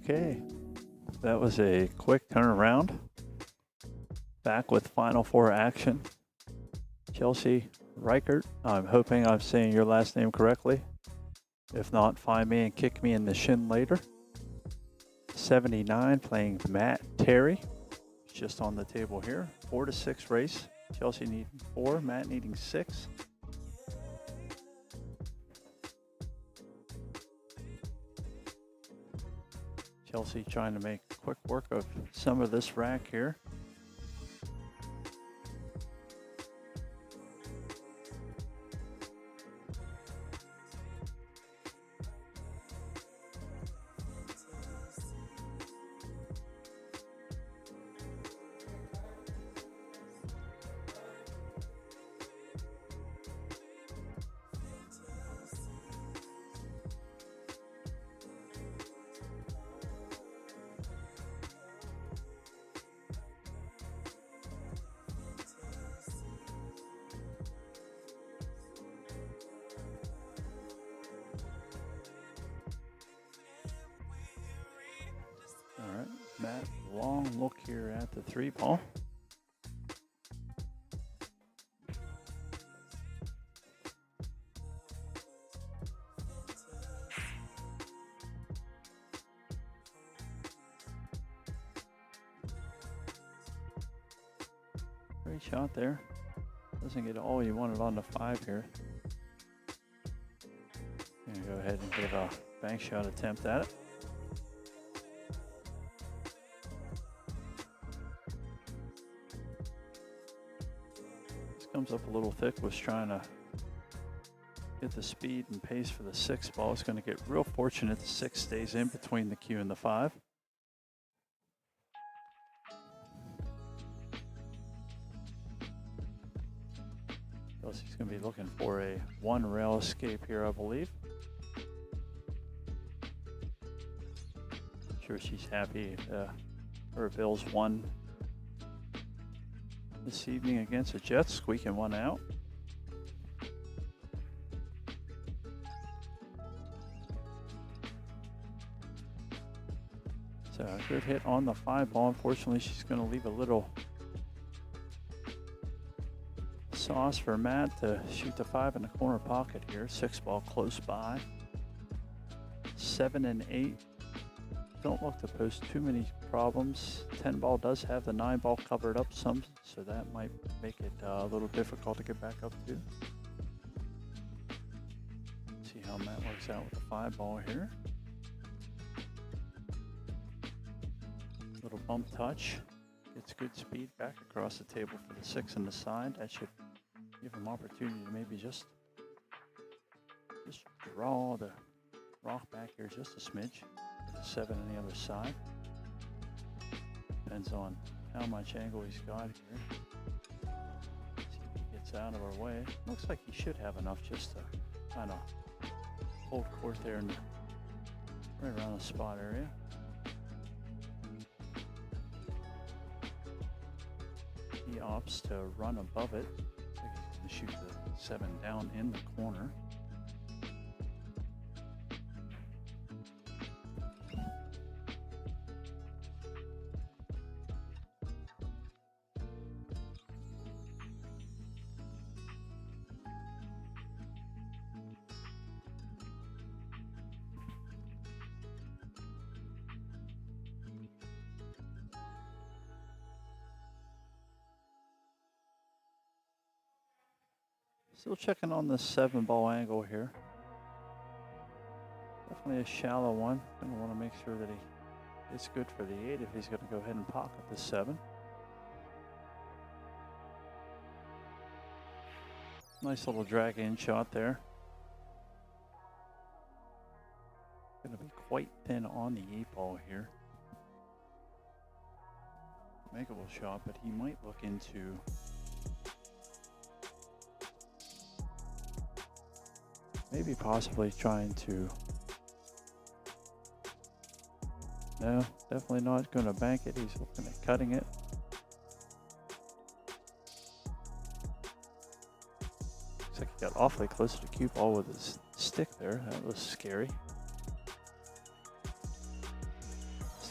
Okay, that was a quick turnaround. Back with Final Four action. Chelsea Reichert, I'm hoping I'm saying your last name correctly. If not, find me and kick me in the shin later. 79 playing Matt Terry. Just on the table here. 4-6 race. Chelsea needing 4, Matt needing 6. Chelsea trying to make quick work of some of this rack here. All right, Matt, long look here at the 3-ball. Great shot there. Doesn't get all you wanted on the 5 here. Gonna go ahead and give a bank shot attempt at it. Comes up a little thick, was trying to get the speed and pace for the 6 ball. It's going to get real fortunate the 6 stays in between the cue and the 5. Chelsea's going to be looking for a 1 rail escape here, I believe. Sure, she's happy her Bills won this evening against the Jets, squeaking one out. So a good hit on the 5 ball. Unfortunately, she's going to leave a little sauce for Matt to shoot the 5 in the corner pocket here. 6 ball close by. 7 and 8. Don't look to pose too many problems. 10 ball does have the 9 ball covered up some, so that might make it a little difficult to get back up to. See how Matt works out with the 5 ball here. Little bump touch. Gets good speed back across the table for the 6 on the side. That should give him opportunity to maybe just draw the rock back here just a smidge. 7 on the other side. Depends on how much angle he's got here. See if he gets out of our way. Looks like he should have enough just to kind of hold court there in right around the spot area. He opts to run above it. Looks like he's going to shoot the 7 down in the corner. Still checking on the 7 ball angle here. Definitely a shallow one. Gonna want to make sure that it's good for the 8 if he's going to go ahead and pocket the 7. Nice little drag in shot there. Going to be quite thin on the 8 ball here. Makeable shot, but he might look into maybe possibly trying to, no, definitely not going to bank it. He's looking at cutting it. Looks like he got awfully close to the cue ball with his stick there. That was scary.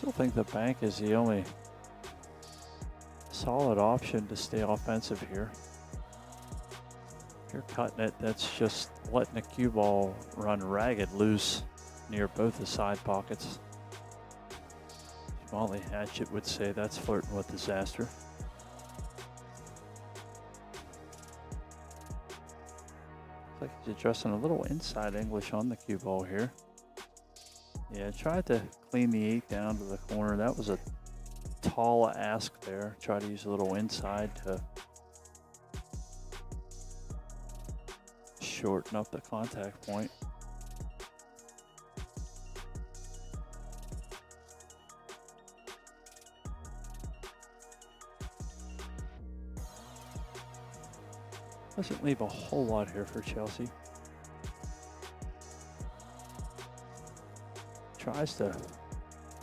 Still think the bank is the only solid option to stay offensive here. If you're cutting it, that's just letting the cue ball run ragged loose near both the side pockets. Molly Hatchet would say that's flirting with disaster. Looks like he's addressing a little inside English on the cue ball here. Yeah, tried to clean the 8 down to the corner. That was a tall ask there. Try to use a little inside to shorten up the contact point. Doesn't leave a whole lot here for Chelsea. Tries to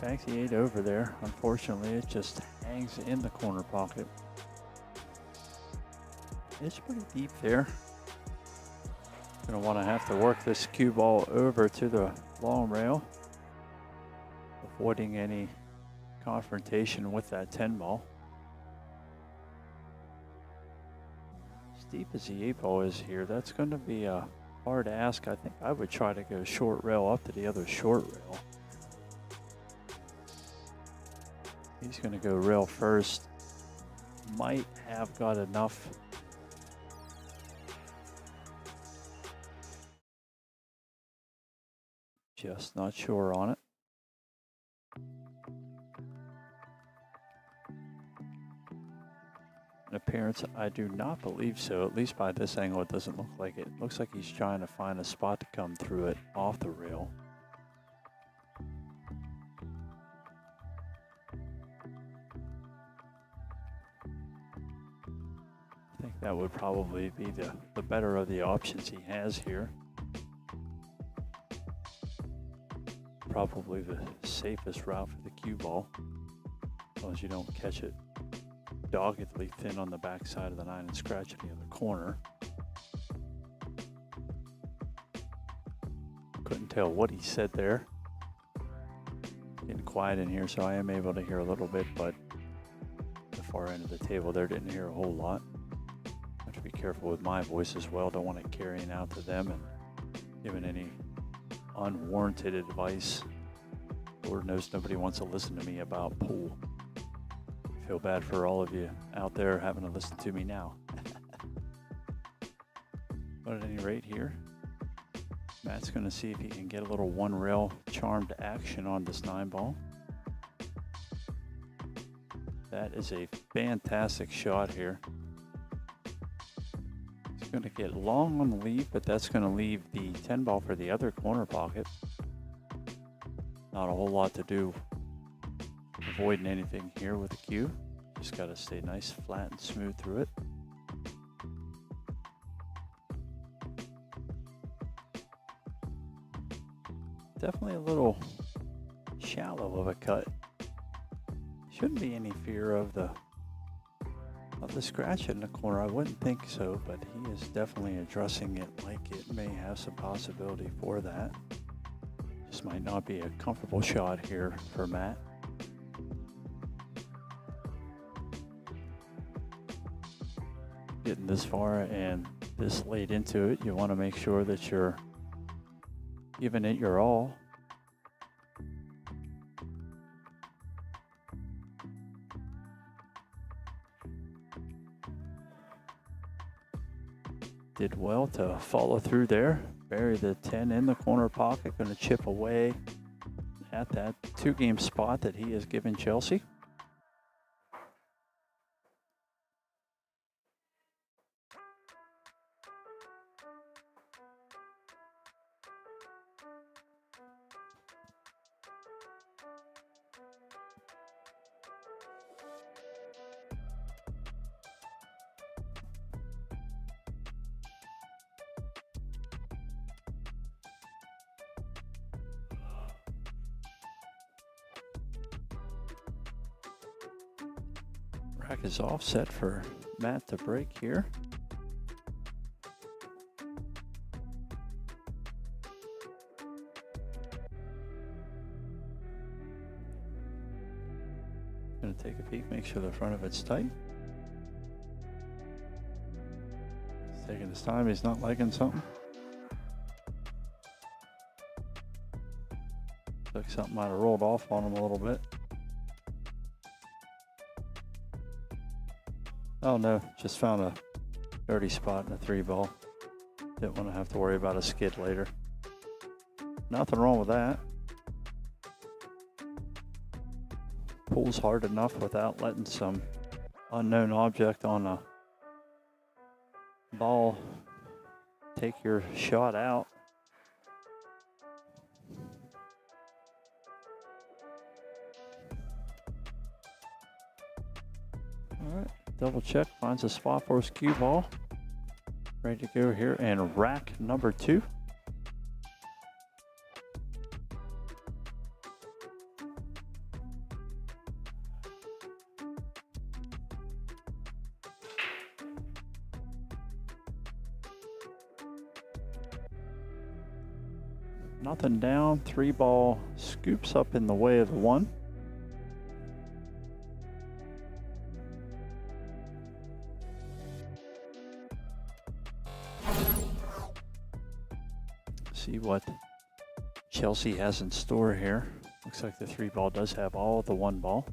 bank the 8 over there. Unfortunately, it just hangs in the corner pocket. It's pretty deep there. Gonna want to have to work this cue ball over to the long rail, avoiding any confrontation with that 10 ball. As deep as the 8 ball is here, that's going to be a hard ask. I think I would try to go short rail up to the other short rail. He's going to go rail first. Might have got enough. Just not sure on it. An appearance, I do not believe so. At least by this angle, it doesn't look like it. It looks like he's trying to find a spot to come through it off the rail. I think that would probably be the better of the options he has here. Probably the safest route for the cue ball, as long as you don't catch it doggedly thin on the backside of the 9 and scratch it in the corner. Couldn't tell what he said there. Getting quiet in here, so I am able to hear a little bit, but the far end of the table there didn't hear a whole lot. Have to be careful with my voice as well. Don't want it carrying out to them and giving any unwarranted advice. Lord knows nobody wants to listen to me about pool. Feel bad for all of you out there having to listen to me now. But at any rate here, Matt's going to see if he can get a little one rail charmed action on this 9 ball. That is a fantastic shot here. He's going to get long on the lead, but that's going to leave the 10 ball for the other corner pocket. Not a whole lot to do avoiding anything here with the cue. Just got to stay nice, flat, and smooth through it. Definitely a little shallow of a cut. Shouldn't be any fear of the scratch in the corner. I wouldn't think so, but he is definitely addressing it like it may have some possibility for that. Just might not be a comfortable shot here for Matt. Getting this far and this late into it, you want to make sure that you're giving it your all. Did well to follow through there. Bury the 10 in the corner pocket. Going to chip away at that 2-game spot that he has given Chelsea. Rack is offset for Matt to break here. Gonna take a peek, make sure the front of it's tight. He's taking his time, he's not liking something. Looks like something might have rolled off on him a little bit. Oh no, just found a dirty spot in a 3-ball. Didn't want to have to worry about a skid later. Nothing wrong with that. Pulls hard enough without letting some unknown object on a ball take your shot out. All right, double check, finds a spot for his cue ball. Ready to go here and rack number 2. Nothing down, 3-ball scoops up in the way of the 1. See what Chelsea has in store here. Looks like the 3-ball does have all the 1-ball.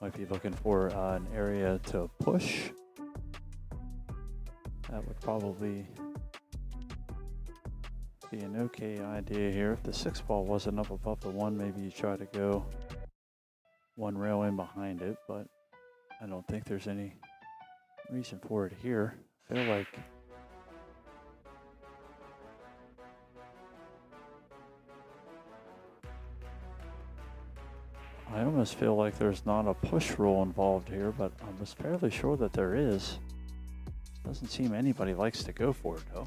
Might be looking for an area to push. That would probably be an okay idea here. If the 6-ball wasn't up above the 1, maybe you try to go 1 rail in behind it, but I don't think there's any reason for it here. I feel like I almost feel like there's not a push rule involved here, but I was fairly sure that there is. Doesn't seem anybody likes to go for it though.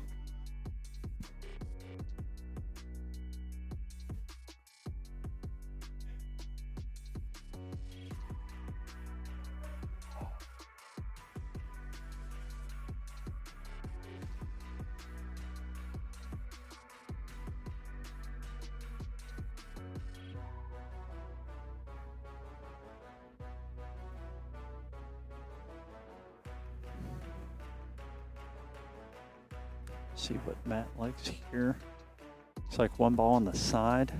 See what Matt likes here. Looks like 1 ball on the side.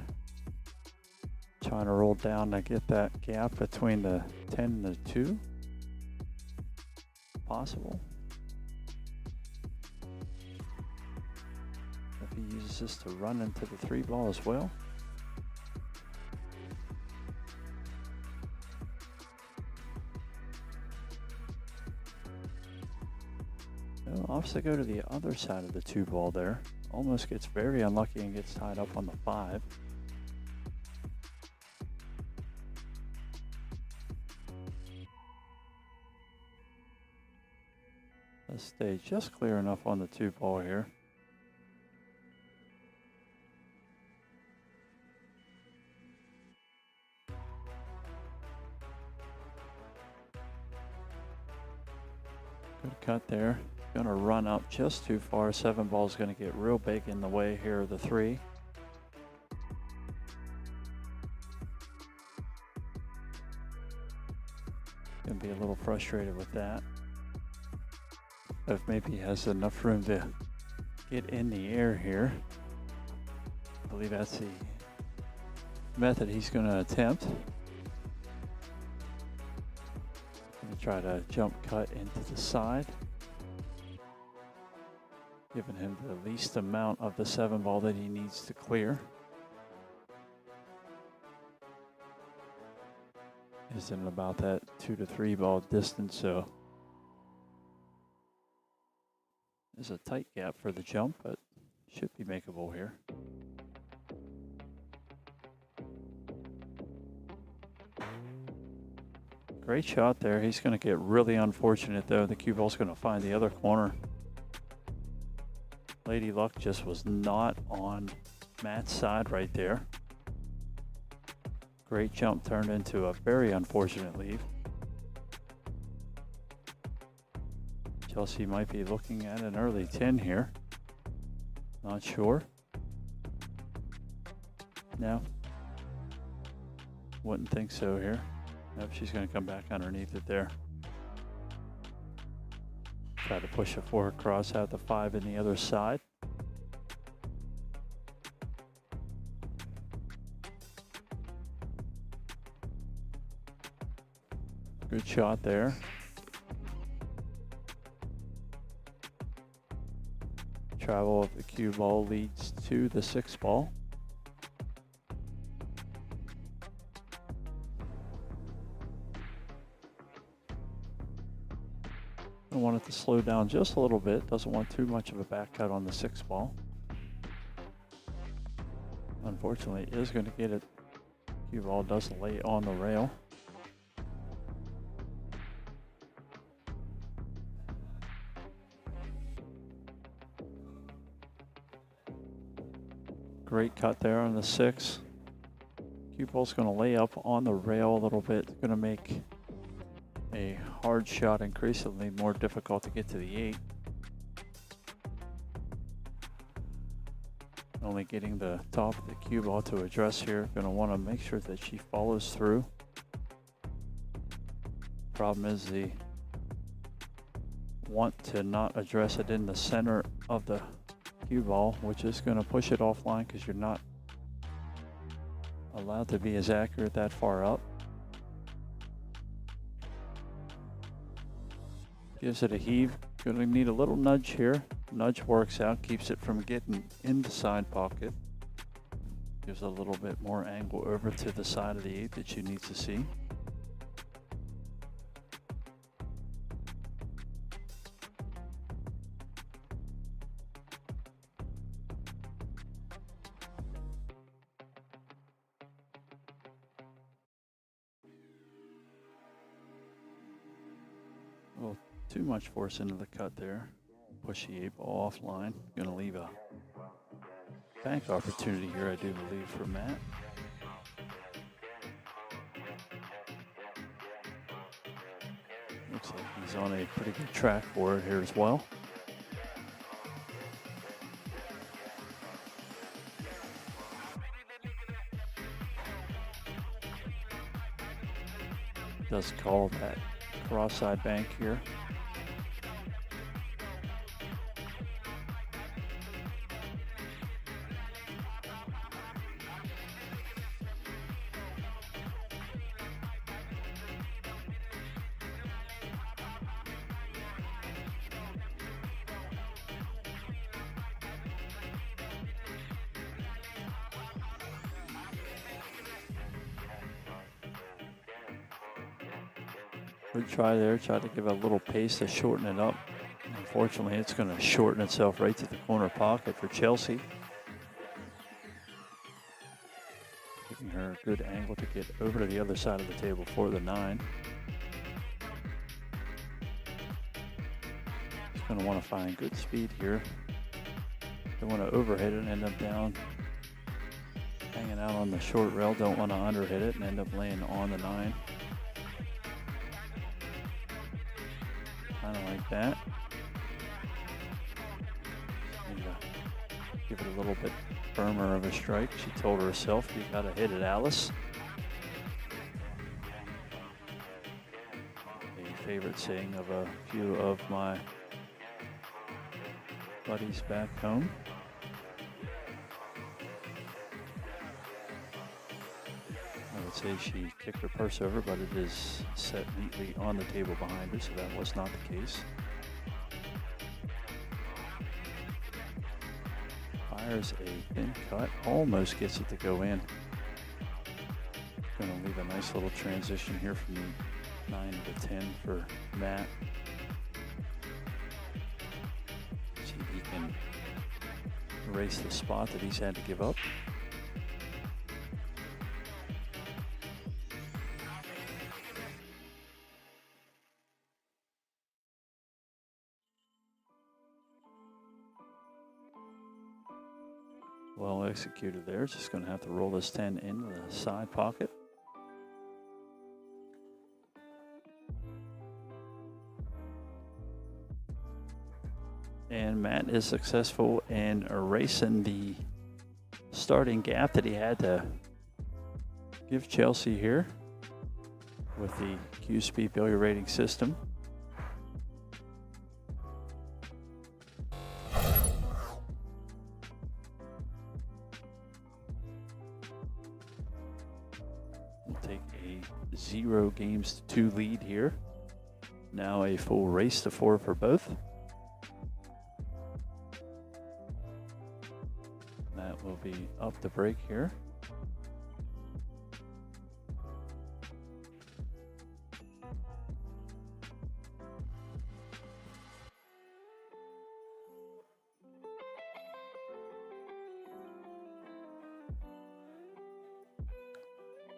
Trying to roll down to get that gap between the 10 and the 2. Possible. If he uses this to run into the 3-ball as well. Opts to go to the other side of the 2-ball there. Almost gets very unlucky and gets tied up on the 5. Let's stay just clear enough on the 2-ball here. Good cut there. Gonna run up just too far. 7-ball is gonna get real big in the way here of the 3. Gonna be a little frustrated with that. If maybe he has enough room to get in the air here. I believe that's the method he's gonna attempt. Gonna try to jump cut into the side. Giving him the least amount of the 7-ball that he needs to clear. Is in about that 2 to 3-ball distance, so there's a tight gap for the jump, but should be makeable here. Great shot there. He's going to get really unfortunate though. The cue ball's going to find the other corner. Lady Luck just was not on Matt's side right there. Great jump turned into a very unfortunate leave. Chelsea might be looking at an early 10 here. Not sure. No. Wouldn't think so here. Nope, she's going to come back underneath it there. Try to push a 4 across out the 5 in the other side. Good shot there. Travel of the cue ball leads to the 6 ball. I want it to slow down just a little bit. Doesn't want too much of a back cut on the 6 ball. Unfortunately, it is going to get it. Cue ball does lay on the rail. Great cut there on the 6. Cue ball's going to lay up on the rail a little bit. It's going to make a hard shot increasingly more difficult to get to the 8. Only getting the top of the cue ball to address here. Going to want to make sure that she follows through. Problem is the want to not address it in the center of the cue ball, which is going to push it offline because you're not allowed to be as accurate that far up. Gives it a heave. Going to need a little nudge here. Nudge works out, keeps it from getting in the side pocket. Gives a little bit more angle over to the side of the 8 that she needs to see. Well, too much force into the cut there. Push the 8 ball offline. Going to leave a bank opportunity here, I do believe, for Matt. Looks like he's on a pretty good track for it here as well. Does call that cross-side bank here. Good try there, tried to give it a little pace to shorten it up. Unfortunately, it's going to shorten itself right to the corner pocket for Chelsea. Giving her a good angle to get over to the other side of the table for the 9. She's going to want to find good speed here. Don't want to overhit it and end up down, hanging out on the short rail. Don't want to underhit it and end up laying on the 9. Kind of like that. Need to give it a little bit firmer of a strike. She told herself, you got to hit it, Alice. A favorite saying of a few of my buddies back home. I would say she kicked her purse over, but it is set neatly on the table behind her, so that was not the case. Fires a thin cut, almost gets it to go in. Going to leave a nice little transition here from the 9 to 10 for Matt. See if he can erase the spot that he's had to give up. Well executed there. Just going to have to roll this 10 into the side pocket. And Matt is successful in erasing the starting gap that he had to give Chelsea here. with the Q-Speed billiard rating system. We'll take a 0 games to 2 lead here. Now a full race to 4 for both. That will be up the break here.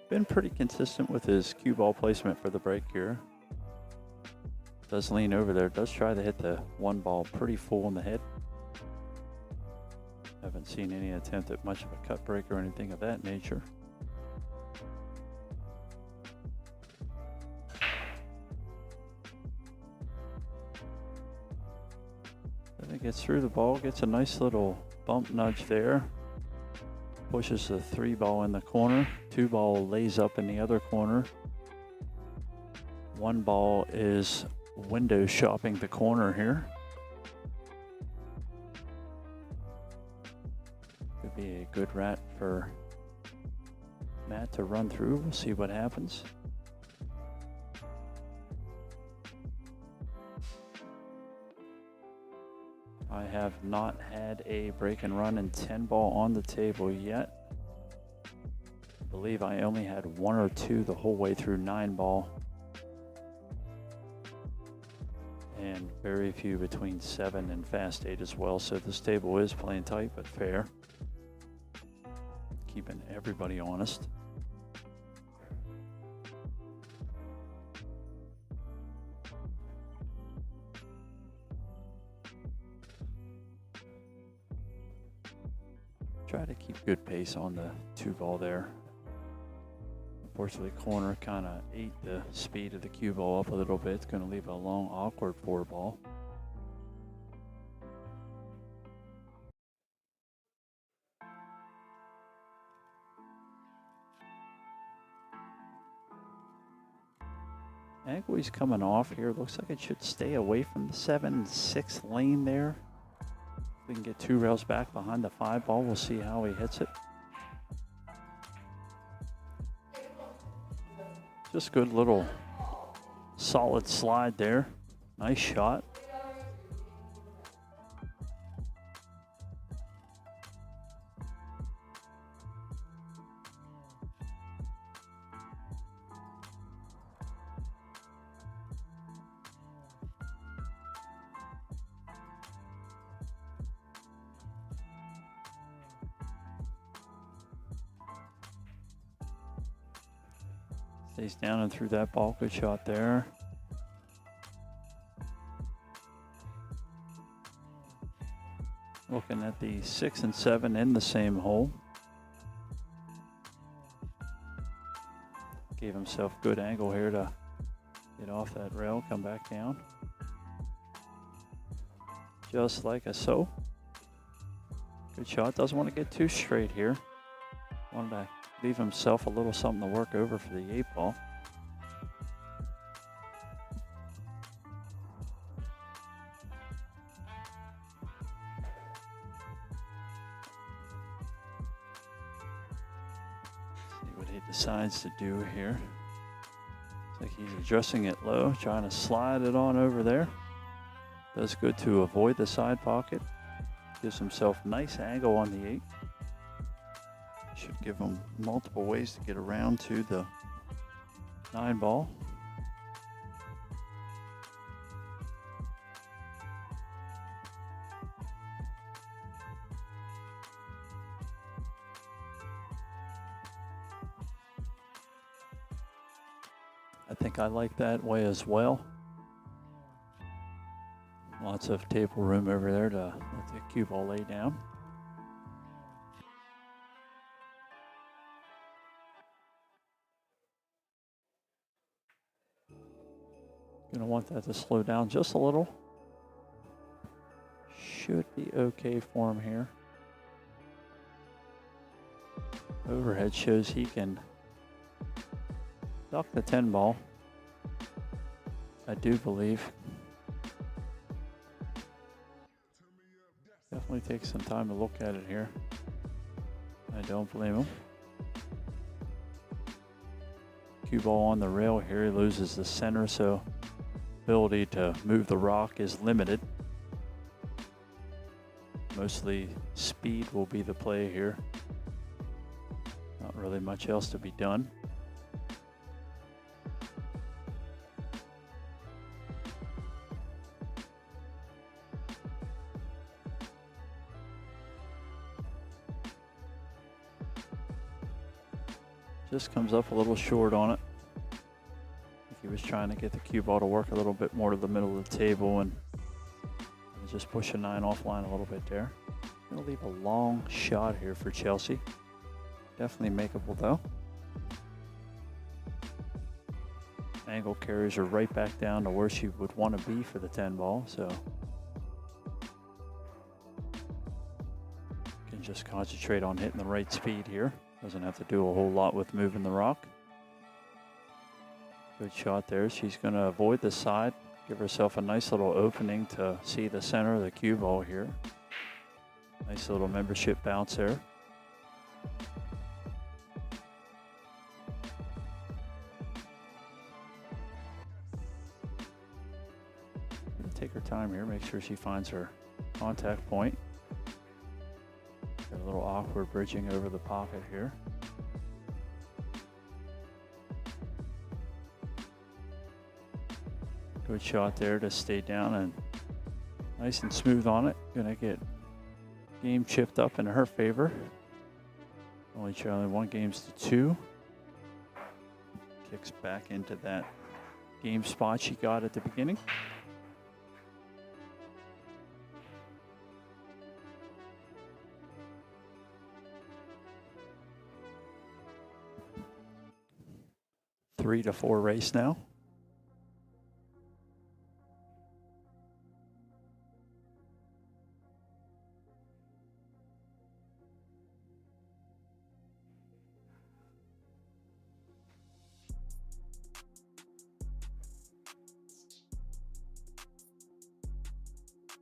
Been pretty consistent with his cue ball placement for the break here. Does lean over there, does try to hit the 1 ball pretty full in the head. Haven't seen any attempt at much of a cut break or anything of that nature. Then it gets through the ball, gets a nice little bump nudge there. Pushes the 3 ball in the corner. 2 ball lays up in the other corner. 1 ball is window shopping the corner here. Could be a good rat for Matt to run through. We'll see what happens. I have not had a break and run and 10 ball on the table yet. I believe I only had 1 or 2 the whole way through 9 ball. And very few between 7 and fast 8 as well. So this table is playing tight but fair. Keeping everybody honest. Try to keep good pace on the 2 ball there. Unfortunately, corner kind of ate the speed of the cue ball up a little bit. It's going to leave a long, awkward 4 ball. Angle he's coming off here. Looks like it should stay away from the 7-6 lane there. We can get 2 rails back behind the 5 ball. We'll see how he hits it. Just good little solid slide there. Nice shot. Stays down and through that ball. Good shot there. Looking at the 6 and 7 in the same hole. Gave himself good angle here to get off that rail, come back down. Just like so. Good shot. Doesn't want to get too straight here. Wanted to leave himself a little something to work over for the 8 ball. See what he decides to do here. Looks like he's adjusting it low, trying to slide it on over there. Does good to avoid the side pocket. Gives himself nice angle on the 8. Should give him multiple ways to get around to the 9 ball. I think I like that way as well. Lots of table room over there to let the cue ball lay down. Gonna want that to slow down just a little. Should be okay for him here. Overhead shows he can duck the 10 ball. I do believe. Definitely take some time to look at it here. I don't blame him. Cue ball on the rail here, he loses the center, so ability to move the rock is limited. Mostly speed will be the play here. Not really much else to be done. Just comes up a little short on it. I think he was trying to get the cue ball to work a little bit more to the middle of the table and just push a 9 offline a little bit there. Gonna leave a long shot here for Chelsea. Definitely makeable though. Angle carries her right back down to where she would want to be for the 10 ball, so can just concentrate on hitting the right speed here. Doesn't have to do a whole lot with moving the rock. Good shot there. She's going to avoid the side, give herself a nice little opening to see the center of the cue ball here. Nice little membership bounce there. Take her time here, make sure she finds her contact point. Got a little awkward bridging over the pocket here. Good shot there to stay down and nice and smooth on it. Gonna get game chipped up in her favor. Only trailing 1 games to 2. Kicks back into that game spot she got at the beginning. Three to 4 race now.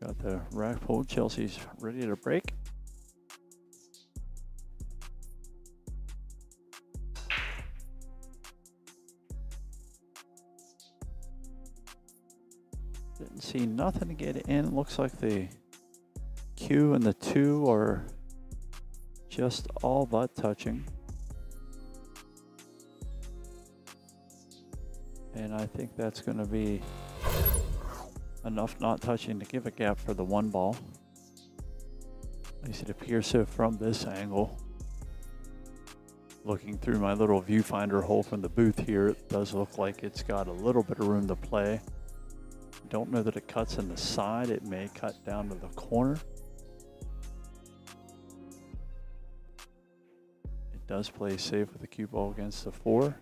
Got the rack pulled. Chelsea's ready to break. Didn't see nothing to get in. Looks like the cue and the 2 are just all but touching. And I think that's going to be enough not touching to give a gap for the 1 ball. At least it appears so from this angle. Looking through my little viewfinder hole from the booth here, it does look like it's got a little bit of room to play. Don't know that it cuts in the side. It may cut down to the corner. It does play safe with the cue ball against the 4.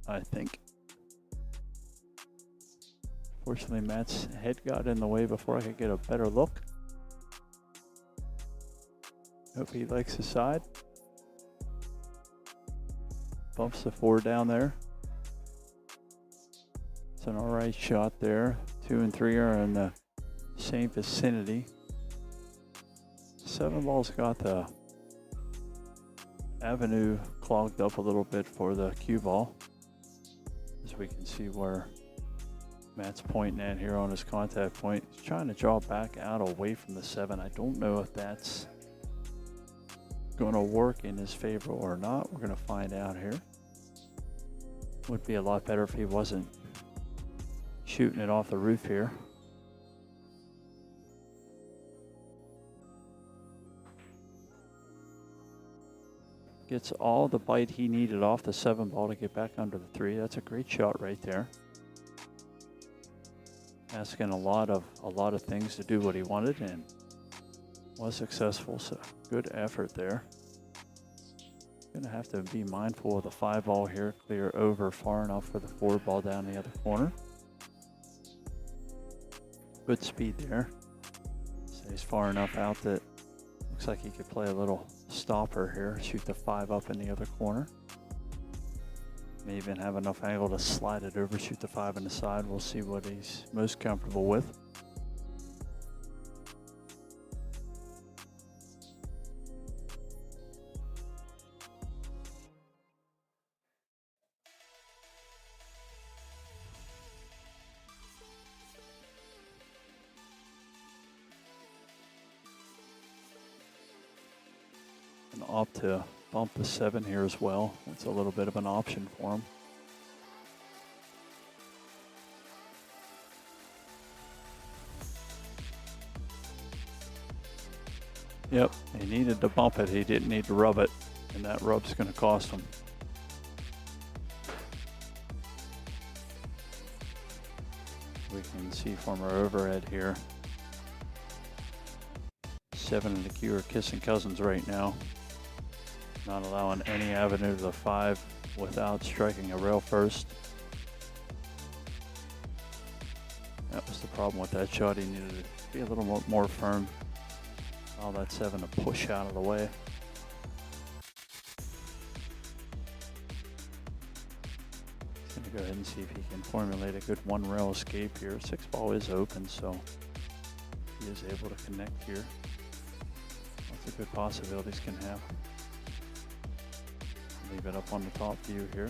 I think. Fortunately, Matt's head got in the way before I could get a better look. Hope he likes the side. Bumps the 4 down there. It's an all right shot there. 2 and 3 are in the same vicinity. 7 ball's got the avenue clogged up a little bit for the cue ball. As we can see where Matt's pointing at here on his contact point. He's trying to draw back out away from the 7. I don't know if that's going to work in his favor or not. We're going to find out here. Would be a lot better if he wasn't shooting it off the roof here. Gets all the bite he needed off the 7 ball to get back under the 3. That's a great shot right there. Asking a lot of things to do what he wanted and was successful. So good effort there. Gonna have to be mindful of the 5 ball here. Clear over far enough for the 4 ball down the other corner. Good speed there. Stays far enough out that looks like he could play a little stopper here. Shoot the 5 up in the other corner. May even have enough angle to slide it over, shoot the 5 in the side. We'll see what he's most comfortable with. And opt to bump the 7 here as well. It's a little bit of an option for him. Yep, he needed to bump it. He didn't need to rub it, and that rub's going to cost him. We can see from our overhead here, 7 and the Q are kissing cousins right now. Not allowing any avenue to the 5 without striking a rail first. That was the problem with that shot. He needed to be a little more firm. Allow that 7 to push out of the way. He's going to go ahead and see if he can formulate a good 1 rail escape here. 6 ball is open, so he is able to connect here. Lots of good possibilities can have. Leave it up on the top view here.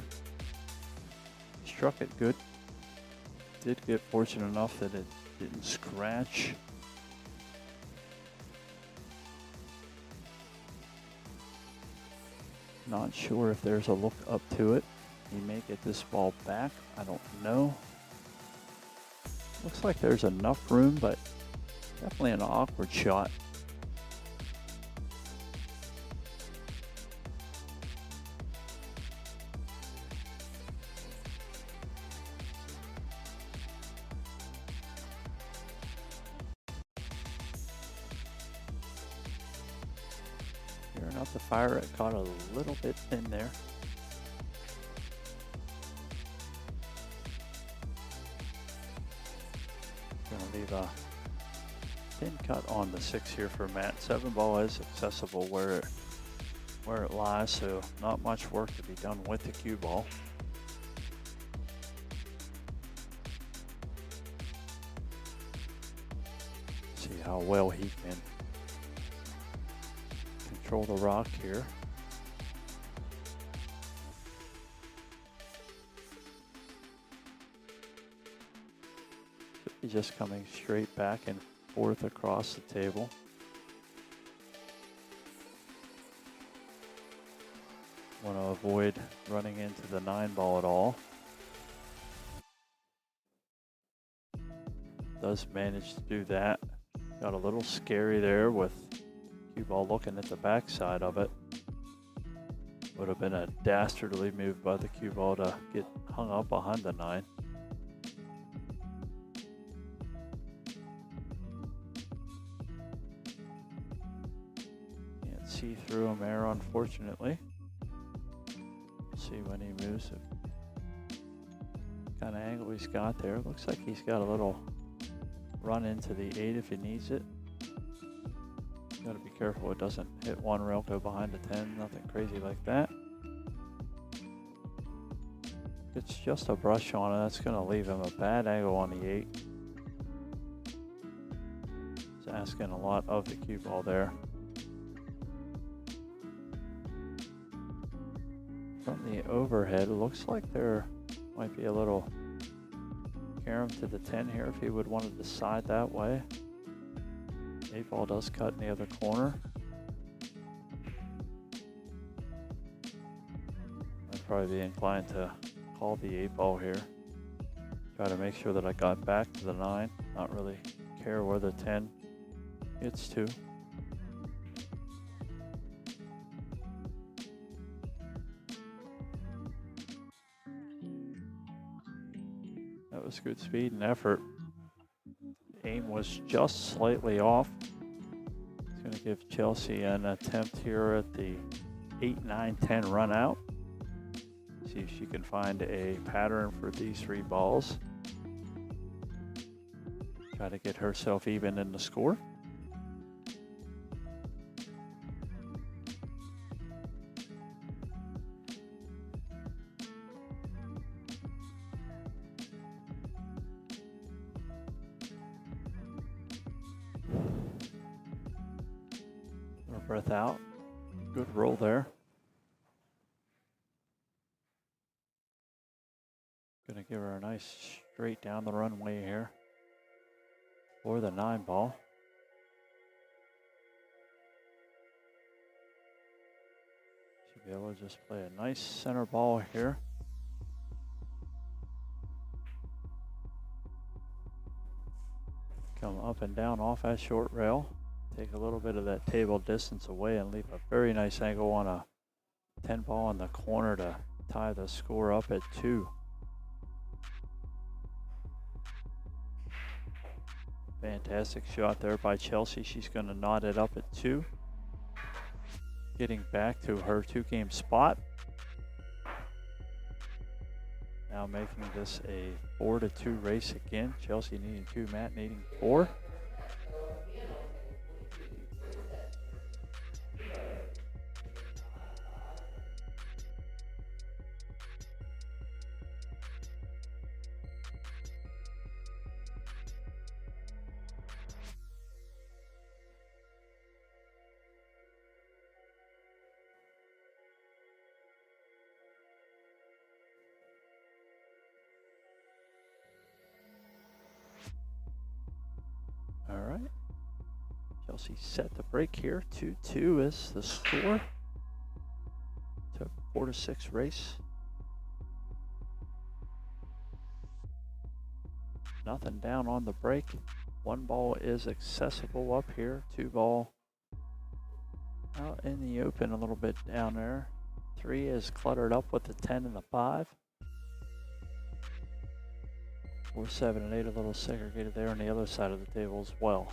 Struck it good. Did get fortunate enough that it didn't scratch. Not sure if there's a look up to it. He may get this ball back. I don't know. Looks like there's enough room, but definitely an awkward shot. Enough to fire it, caught a little bit thin there. Gonna leave a thin cut on the 6 here for Matt. 7 ball is accessible where it lies, so not much work to be done with the cue ball. See how well he can control the rock here. He's just coming straight back and forth across the table. Want to avoid running into the 9 ball at all. Does manage to do that. Got a little scary there with cue ball looking at the backside of it. Would have been a dastardly move by the cue ball to get hung up behind the 9. Can't see through him there, unfortunately. See when he moves it. Kind of angle he's got there. Looks like he's got a little run into the 8 if he needs it. Got to be careful it doesn't hit 1 rail, go behind the 10, nothing crazy like that. It's just a brush on it, that's going to leave him a bad angle on the 8. It's asking a lot of the cue ball there. From the overhead, it looks like there might be a little carom to the 10 here if he would want to decide that way. 8 ball does cut in the other corner. I'd probably be inclined to call the 8 ball here. Try to make sure that I got back to the 9. Not really care where the 10 gets to. That was good speed and effort. Aim was just slightly off. It's going to give Chelsea an attempt here at the 8, 9, 10 run out. See if she can find a pattern for these 3 balls. Try to get herself even in the score. breath out. Good roll there. Gonna give her a nice straight down the runway here for the 9 ball. Should be able to just play a nice center ball here. Come up and down off that short rail. Take a little bit of that table distance away and leave a very nice angle on a 10 ball in the corner to tie the score up at 2. Fantastic shot there by Chelsea. She's going to knot it up at 2. Getting back to her 2-game spot. Now making this a 4-2 race again. Chelsea needing 2, Matt needing 4. All right. Chelsea set the break here. 2-2 is the score. To 4-6 race. Nothing down on the break. 1 ball is accessible up here. 2 ball out in the open a little bit down there. 3 is cluttered up with the 10 and the 5. 4, 7, and 8 a little segregated there on the other side of the table as well.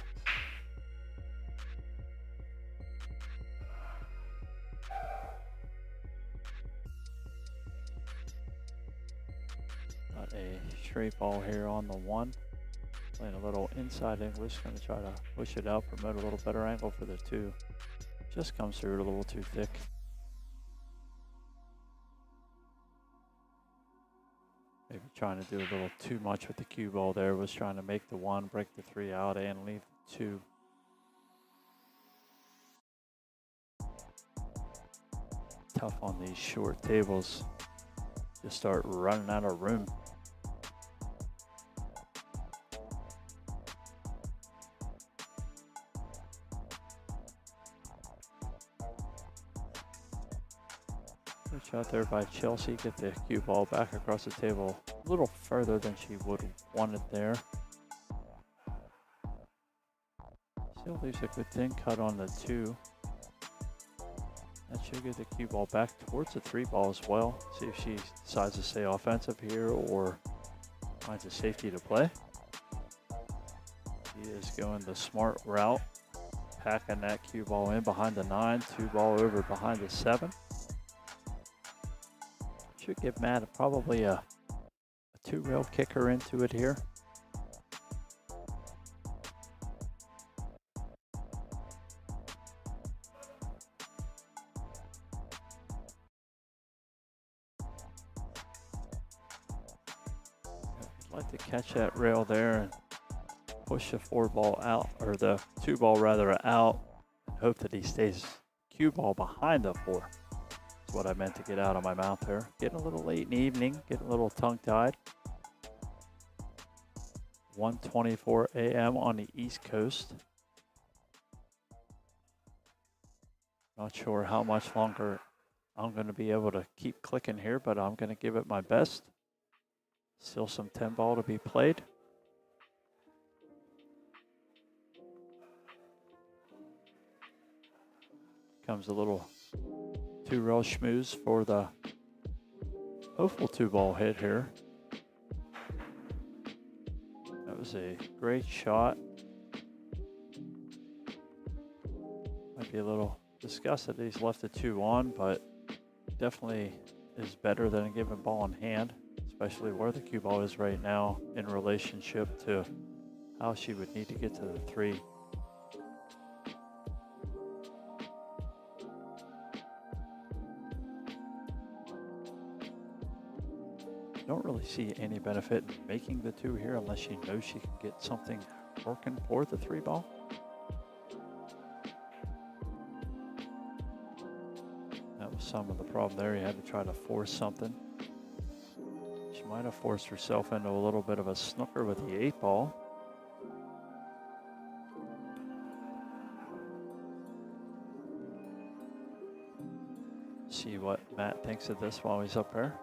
Got a straight ball here on the 1. Playing a little inside English, going to try to push it out, promote a little better angle for the 2. Just comes through a little too thick. Maybe trying to do a little too much with the cue ball there. Was trying to make the 1, break the 3 out, and leave the 2. Tough on these short tables. Just start running out of room. Good shot there by Chelsea. Get the cue ball back across the table a little further than she would have wanted there. Still leaves a good thin cut on the 2. That should get the cue ball back towards the 3 ball as well. See if she decides to stay offensive here or finds a safety to play. She is going the smart route, packing that cue ball in behind the 9, 2 ball over behind the 7. Should give Matt probably a 2-rail kicker into it here. I'd like to catch that rail there and push the 4 ball out, or the 2 ball rather out, and hope that he stays cue ball behind the 4. That's what I meant to get out of my mouth there. Getting a little late in the evening, getting a little tongue-tied. 1:24 a.m. on the East Coast. Not sure how much longer I'm going to be able to keep clicking here, but I'm going to give it my best. Still some 10 ball to be played. Comes a little 2-rail schmooze for the hopeful 2 ball hit here. That was a great shot. Might be a little disgusted that he's left the 2 on, but definitely is better than a given ball in hand, especially where the cue ball is right now in relationship to how she would need to get to the 3. Don't really see any benefit in making the 2 here unless she knows she can get something working for the 3 ball. some of the problem there. He had to try to force something. She might have forced herself into a little bit of a snooker with the 8-ball. See what Matt thinks of this while he's up there.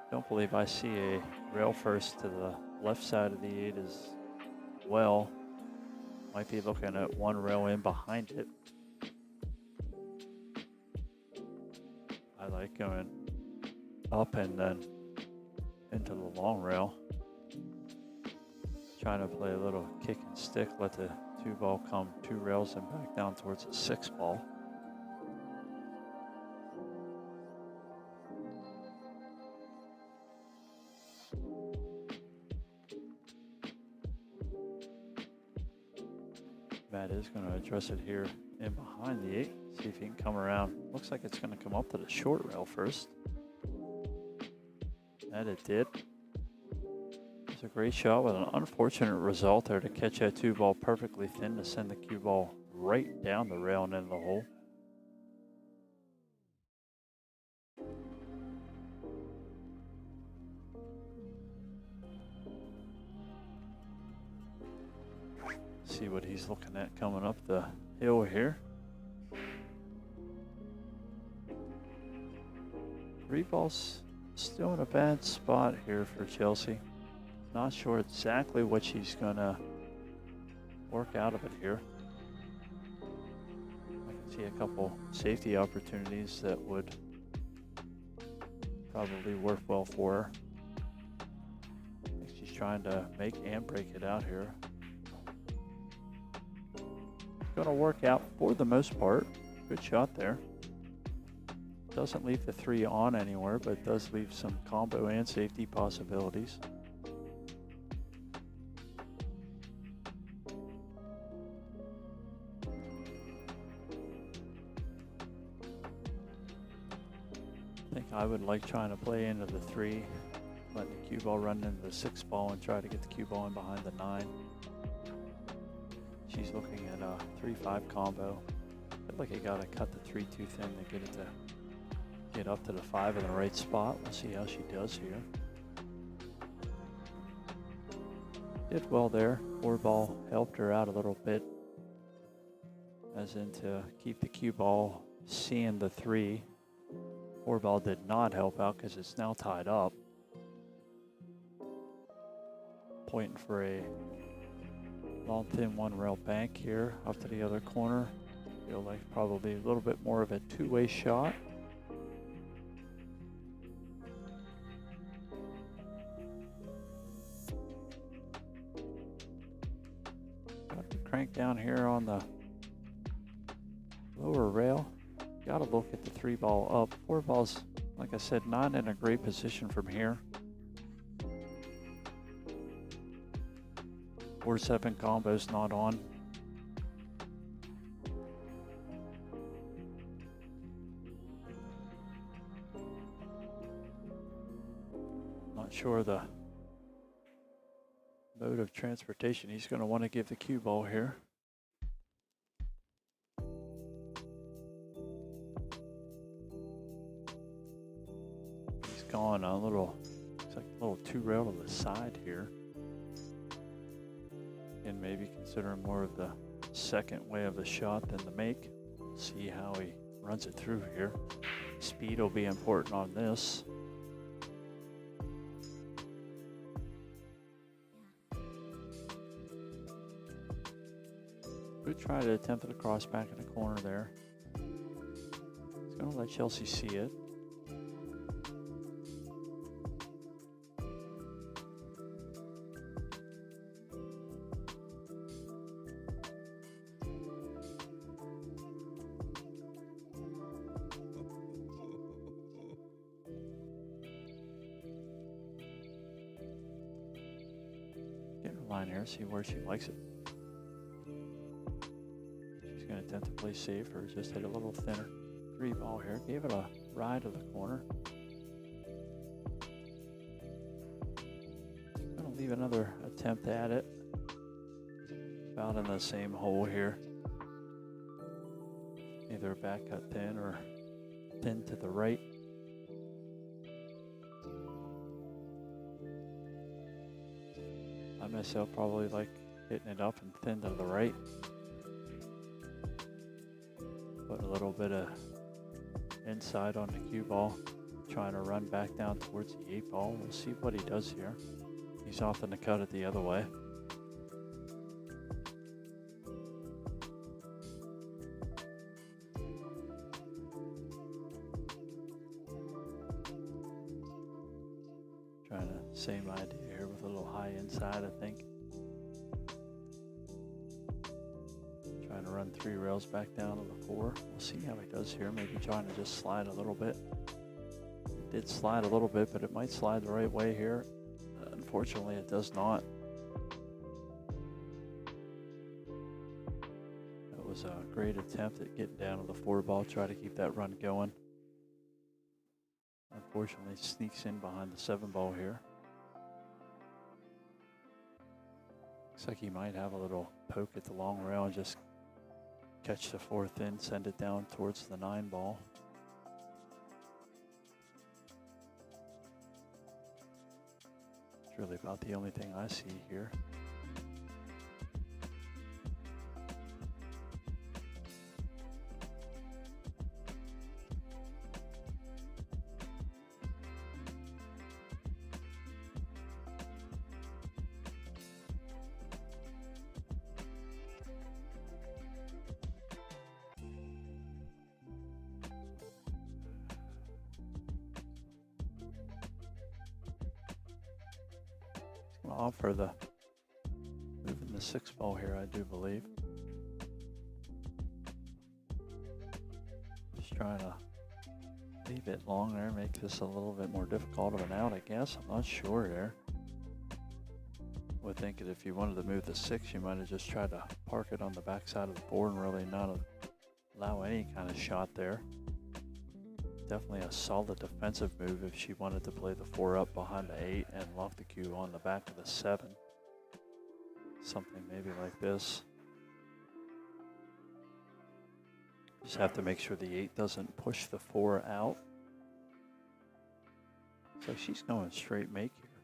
Don't believe I see a rail first to the left side of the 8 as well. Might be looking at one rail in behind it. I like going up and then into the long rail. Trying to play a little kick and stick, let the 2-ball come 2 rails and back down towards the 6-ball. Matt is going to address it here in behind the 8. See if he can come around. Looks like it's going to come up to the short rail first. And it did. It's a great shot with an unfortunate result there to catch that 2-ball perfectly thin to send the cue ball right down the rail and into the hole. See what he's looking at coming up the hill here. 3-ball's still in a bad spot here for Chelsea. Not sure exactly what she's gonna work out of it here. I can see a couple safety opportunities that would probably work well for her. I think she's trying to make and break it out here. Gonna work out for the most part. Good shot there. Doesn't leave the 3 on anywhere, but does leave some combo and safety possibilities. I think I would like trying to play into the 3, letting the cue ball run into the 6-ball and try to get the cue ball in behind the 9. She's looking at a 3-5 combo. I feel like you gotta cut the 3 too thin to get it to get up to the 5 in the right spot. We'll see how she does here. Did well there. 4-ball helped her out a little bit, as in to keep the cue ball seeing the 3. 4-ball did not help out because it's now tied up. Pointing for a long thin 1 rail bank here up to the other corner. Feel like probably a little bit more of a 2-way shot. Got to crank down here on the lower rail. Got to look at the 3-ball up. 4-ball's, like I said, not in a great position from here. 4-7 combo's not on. Not sure the mode of transportation he's going to want to give the cue ball here. He's gone a little, looks like a little 2 rail to the side here. And maybe considering more of the second way of the shot than the make. See how he runs it through here. Speed will be important on this. Good try to attempt the cross back in the corner there. He's going to let Chelsea see it. Line here, see where she likes it. She's going to attempt to play safe or just hit a little thinner. 3-ball here, gave it a ride to the corner. Going to leave another attempt at it. About in the same hole here. either back cut thin or thin to the right. I myself probably like hitting it up and thin to the right. Put a little bit of inside on the cue ball, trying to run back down towards the 8 ball. We'll see what he does here. He's often to cut it the other way. Trying the same idea here with a little high inside, I think. Trying to run 3 rails back down to the 4. We'll see how he does here. Maybe trying to just slide a little bit. It did slide a little bit, but it might slide the right way here. Unfortunately, it does not. That was a great attempt at getting down to the 4 ball, try to keep that run going. Unfortunately, sneaks in behind the 7 ball here. Looks like he might have a little poke at the long rail and just catch the 4 thin, send it down towards the 9 ball. It's really about the only thing I see here. Offer the moving the 6 ball here, I do believe. Just trying to leave it long there, make this a little bit more difficult of an out, I guess. I'm not sure there. I would think that if you wanted to move the 6, you might have just tried to park it on the back side of the board and really not allow any kind of shot there. Definitely a solid defensive move if she wanted to play the 4 up behind the 8 and lock the cue on the back of the 7. Something maybe like this. Just have to make sure the 8 doesn't push the 4 out. So she's going straight make here.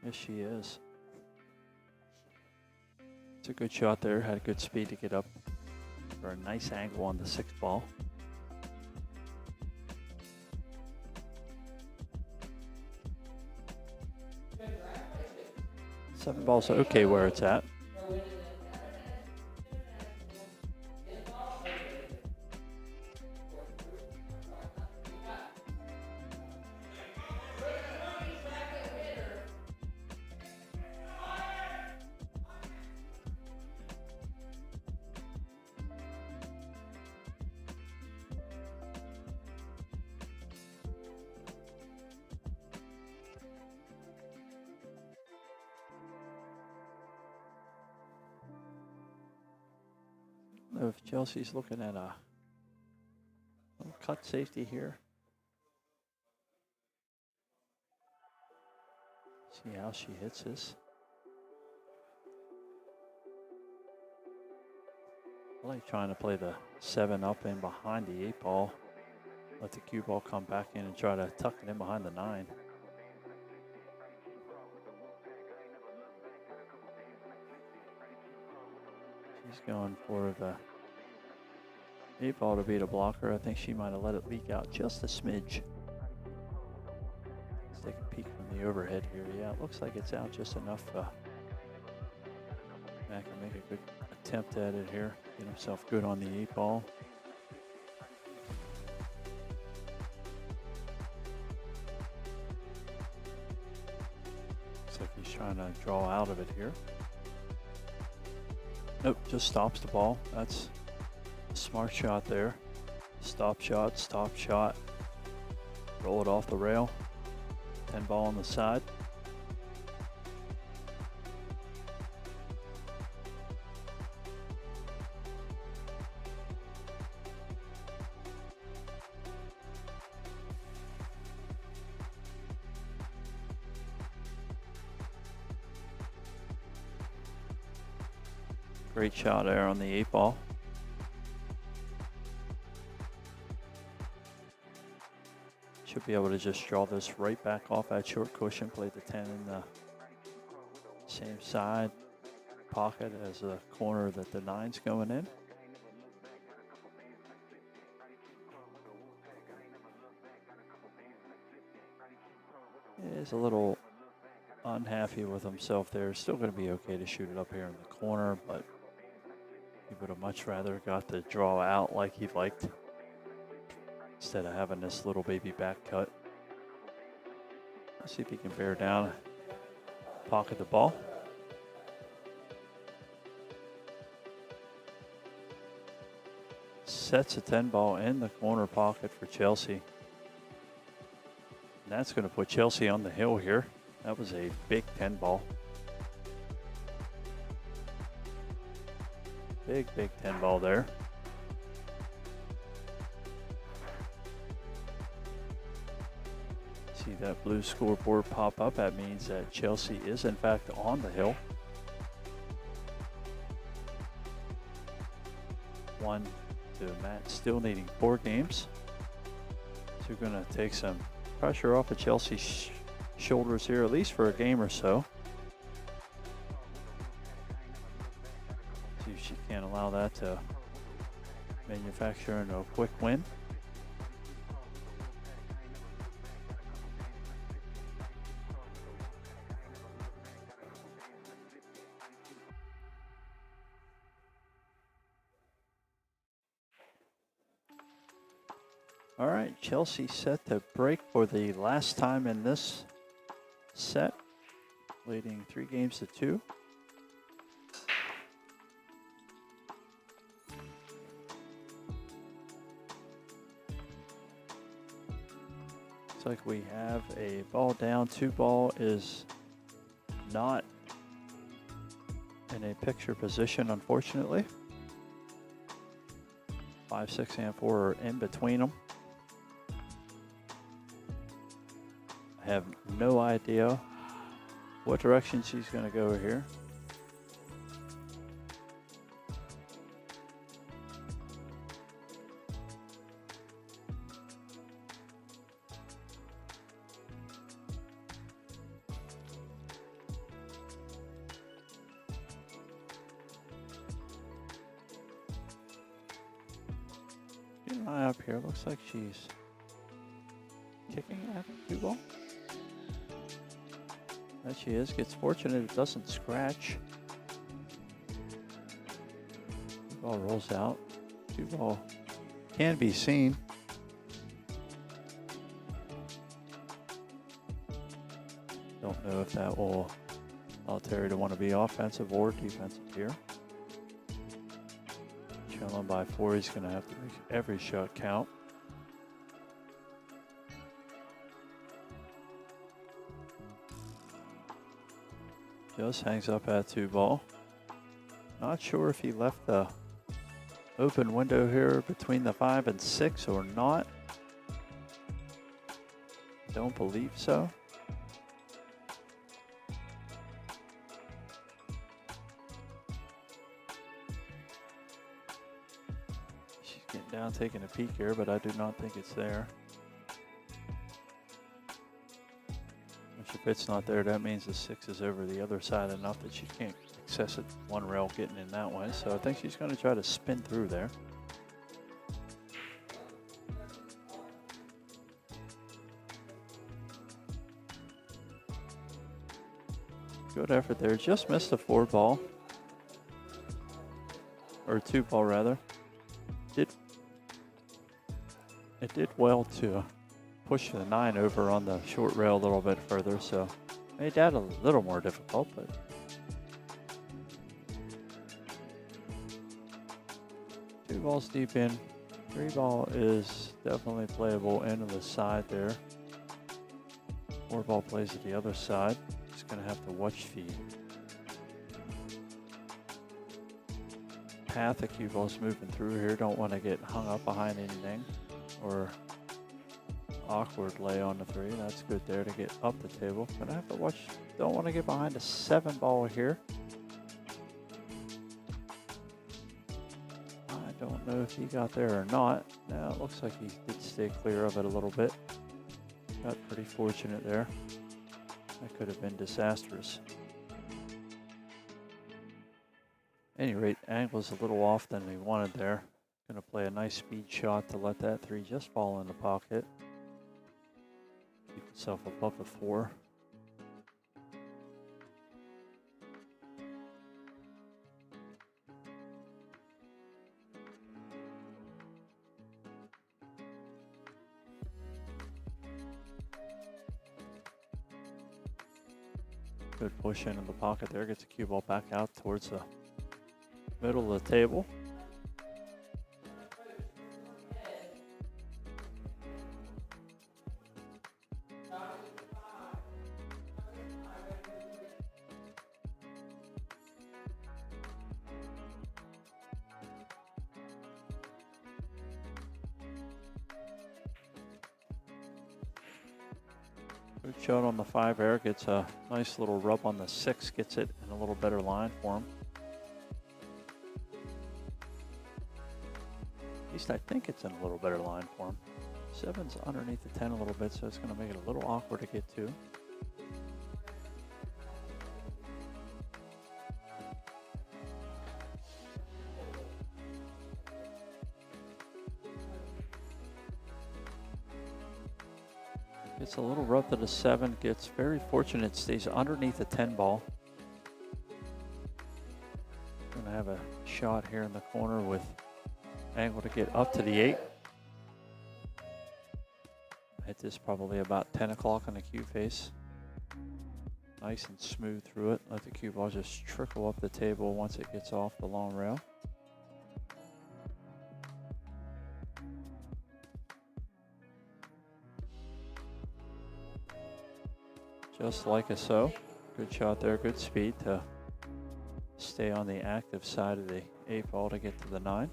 Yes, she is. It's a good shot there, had a good speed to get up for a nice angle on the 6 ball. Seven ball's okay where it's at. If Chelsea's looking at a little cut safety here. See how she hits this. I like trying to play the 7 up in behind the 8 ball. Let the cue ball come back in and try to tuck it in behind the 9. She's going for the 8 ball to beat a blocker. I think she might have let it leak out just a smidge. Let's take a peek from the overhead here. Yeah, it looks like it's out just enough. Mac can make a good attempt at it here. Get himself good on the 8 ball. Looks like he's trying to draw out of it here. Nope, just stops the ball. That's a smart shot there. Stop shot. Roll it off the rail. 10 ball on the side. Great shot there on the 8 ball. Should be able to just draw this right back off that short cushion, play the 10 in the same side pocket as the corner that the 9's going in. Is a little unhappy with himself there. Still going to be okay to shoot it up here in the corner, but he would have much rather got the draw out like he liked instead of having this little baby back cut. Let's see if he can bear down, pocket the ball. Sets a 10 ball in the corner pocket for Chelsea. And that's going to put Chelsea on the hill here. That was a big 10 ball. Big 10 ball there. See that blue scoreboard pop up. That means that Chelsea is in fact on the hill. 1 to Matt, still needing 4 games. So we're going to take some pressure off of Chelsea's shoulders here, at least for a game or so. See if she can't allow that to manufacture into a quick win. All right, Chelsea set to break for the last time in this set, leading 3 games to 2. Looks like we have a ball down. 2 ball is not in a picture position, unfortunately. 5, 6, and 4 are in between them. I have no idea what direction she's going to go here. Keep an eye up here. Looks like she's kicking at the 2 ball. That she is. Gets fortunate it doesn't scratch. 2 ball rolls out. 2 ball can be seen. Don't know if that will allow Terry to want to be offensive or defensive here. Trailing by 4, he's going to have to make every shot count. Just hangs up at 2 ball. Not sure if he left the open window here between the 5 and 6 or not. Don't believe so. She's getting down, taking a peek here, but I do not think it's there. If it's not there, that means the 6 is over the other side enough that she can't access it. 1 rail getting in that way. So I think she's going to try to spin through there. Good effort there. Just missed a 4 ball. Or 2 ball rather. It did well to push the 9 over on the short rail a little bit further, so made that a little more difficult, but two balls deep in. 3 ball is definitely playable into the side there. 4 ball plays at the other side. Just gonna have to watch the path the cue ball's moving through here. Don't want to get hung up behind anything or awkward lay on the 3. That's good there to get up the table. Gonna have to watch. Don't want to get behind a 7 ball here. I don't know if he got there or not. Now it looks like he did stay clear of it a little bit. Got pretty fortunate there. That could have been disastrous. At any rate, angle's a little off than we wanted there. Gonna play a nice speed shot to let that 3 just fall in the pocket. Keep itself above the 4. Good push into the pocket there, gets the cue ball back out towards the middle of the table. Good shot on the 5 air, gets a nice little rub on the 6, gets it in a little better line for him. At least I think it's in a little better line for him. 7's underneath the 10 a little bit, so it's going to make it a little awkward to get to. Gets a little rough to the 7, gets very fortunate, stays underneath the 10 ball. Gonna have a shot here in the corner with angle to get up to the 8. Hit this probably about 10 o'clock on the cue face. Nice and smooth through it. Let the cue ball just trickle up the table once it gets off the long rail. Just like a so. Good shot there, good speed to stay on the active side of the 8 ball to get to the 9.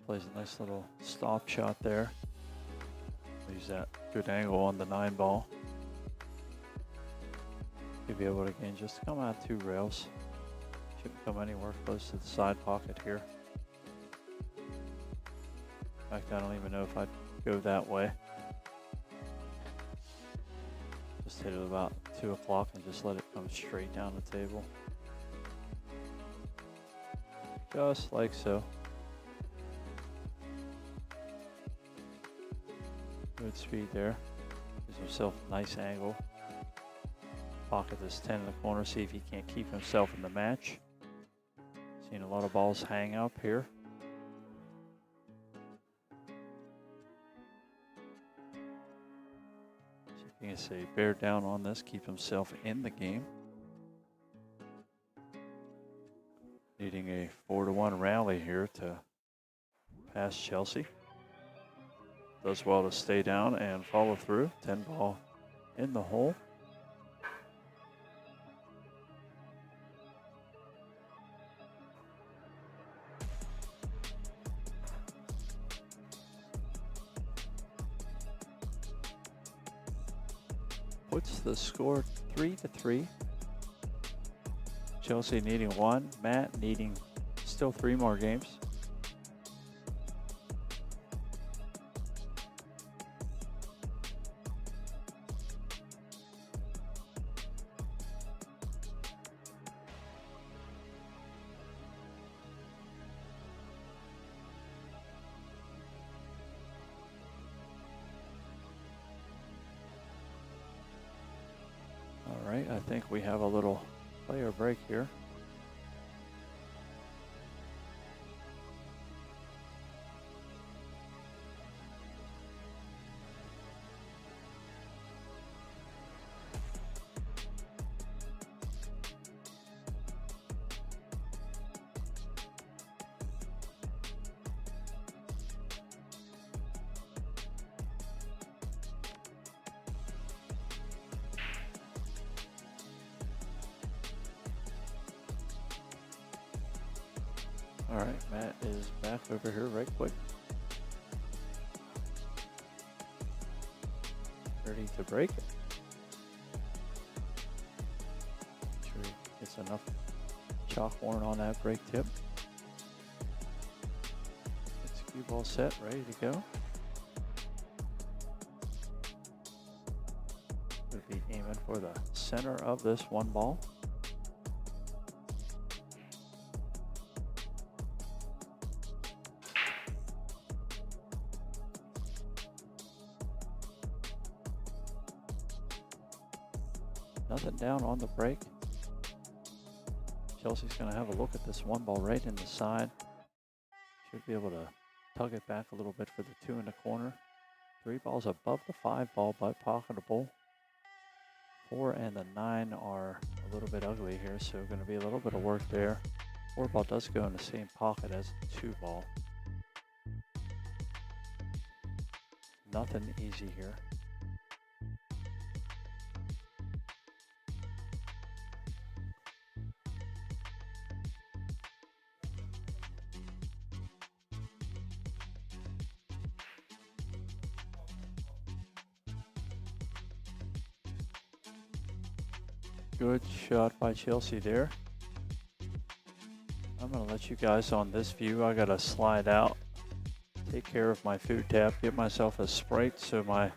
Plays a nice little stop shot there. Leaves that good angle on the 9 ball. You'll be able to again just come out 2 rails. Shouldn't come anywhere close to the side pocket here. In fact, I don't even know if I'd go that way. Just hit it about 2 o'clock and just let it come straight down the table. Just like so. Good speed there. Gives himself a nice angle. Pocket this 10 in the corner, see if he can't keep himself in the match. Seen a lot of balls hang up here. See if he can say bear down on this, keep himself in the game. Needing a 4-1 rally here to pass Chelsea. Does well to stay down and follow through. 10 ball in the hole. Puts the score 3-3. Chelsea needing 1. Matt needing still 3 more games. I think we have a little player break here. All right, Matt is back over here right quick. Ready to break. Make sure he gets enough chalk worn on that break tip. Gets cue ball set, ready to go. We'll be aiming for the center of this one ball. Nothing down on the break. Chelsea's going to have a look at this one ball right in the side. Should be able to tug it back a little bit for the 2 in the corner. 3 balls above the 5 ball, but pocketable. 4 and the 9 are a little bit ugly here, so going to be a little bit of work there. 4 ball does go in the same pocket as the 2 ball. Nothing easy here. Good shot by Chelsea there. I'm going to let you guys on this view. I got to slide out, take care of my food tap, get myself a Sprite so my